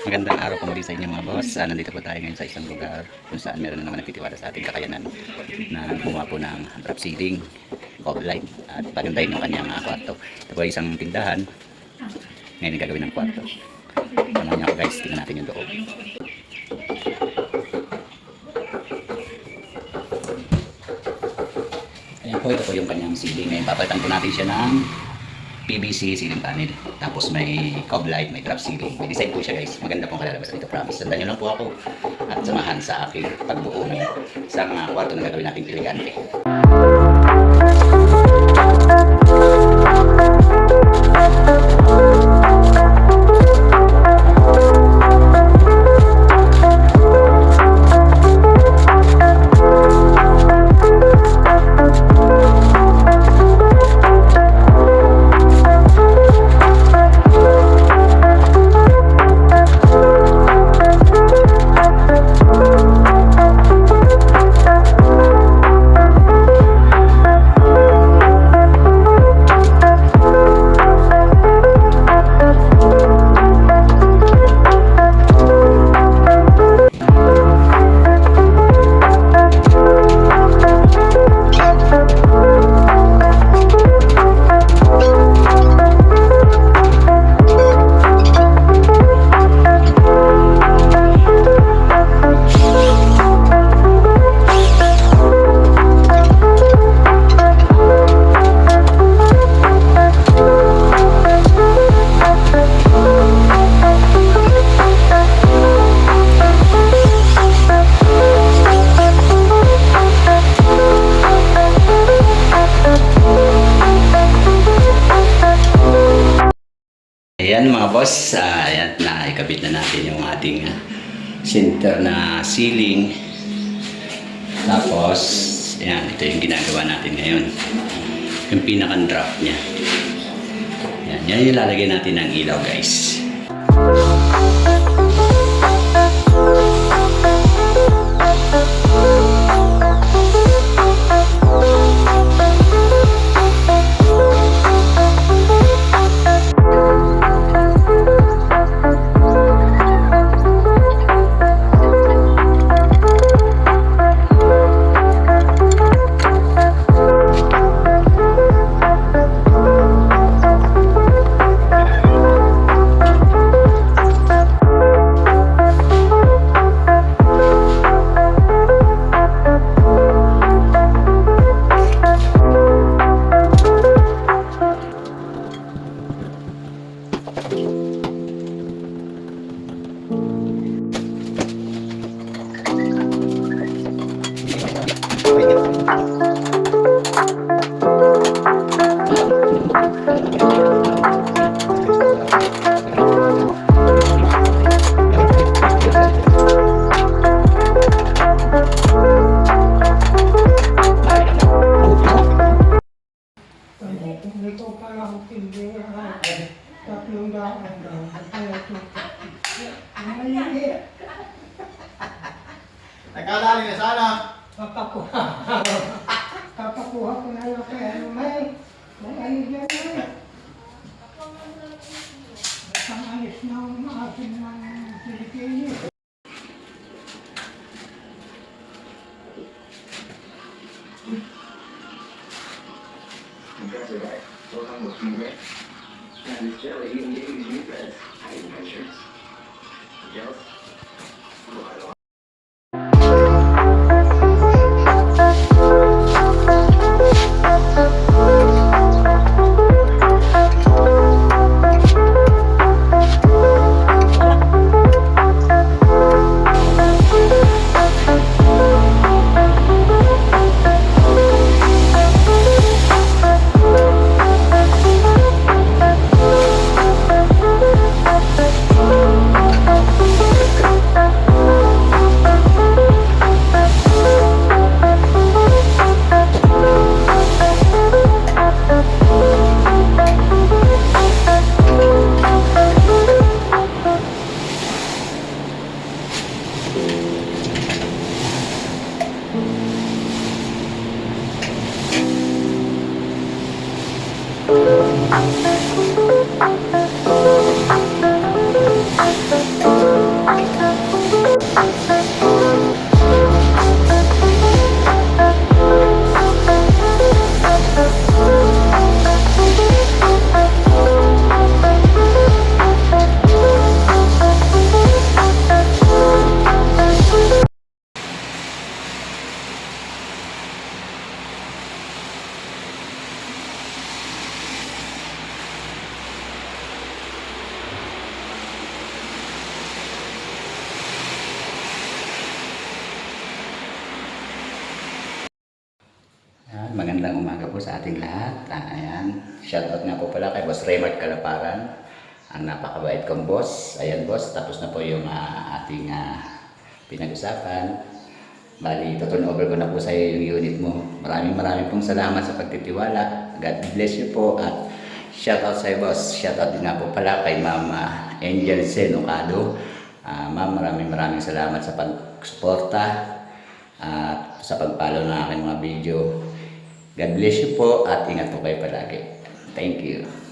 Magandang araw po muli sa inyo mga boss. Nandito po tayo ngayon sa isang lugar kung saan meron na naman nagtitiwala sa ating kakayanan na gumawa po ng drop ceiling, cob light at pagandahin yung kanyang kwarto. Ito po ay isang tindahan. Ngayon gagawin ng kwarto. Samahan niyo ako guys, tingnan natin yung loob. Ayan po, ito po yung kanyang ceiling. Ngayon papalitan po natin siya ng PVC ceiling panel. Tapos may cob light, may drop ceiling. May design po siya guys. Maganda pong kalalabas dito, promise. Sandan nyo lang po ako at samahan sa aking pagbuo ng isang kwarto na gagawin natin elegante. Ayan mga boss, ayan na ikabit na natin yung ating center na ceiling. Tapos, ayan, ito yung ginagawa natin ngayon. Yung pinaka-drop niya. Ayan, yan yung lalagay natin ng ilaw guys. Ito pala ako tindihan. Tatlong daan daw. Kaya ito. Maliit. Nagkadali na sana. Papakuha. Papakuha ko na lang kaya may ayun yan ay. Pang-alis na umaasin ng Pilipinas. That's right. Those almost be red. And this jelly even gave me these reds. I eat my shirts. Jealous? Right on. po sa ating lahat. Ayan. Shoutout nga po pala kay Boss Raymart Calaparan. Ang napakabait kong boss. Ayan boss, tapos na po yung ating pinag-usapan. Bali, tuturn over ko na po sa iyo yung unit mo. Maraming pong salamat sa pagtitiwala. God bless you po at shoutout sa iyo boss. Shoutout din nga po pala kay Ma'am Angel Senocado. Ma'am, maraming salamat sa pag-suporta at sa pag-follow ng aking mga video. God bless you po at ingat po kayo palagi. Thank you.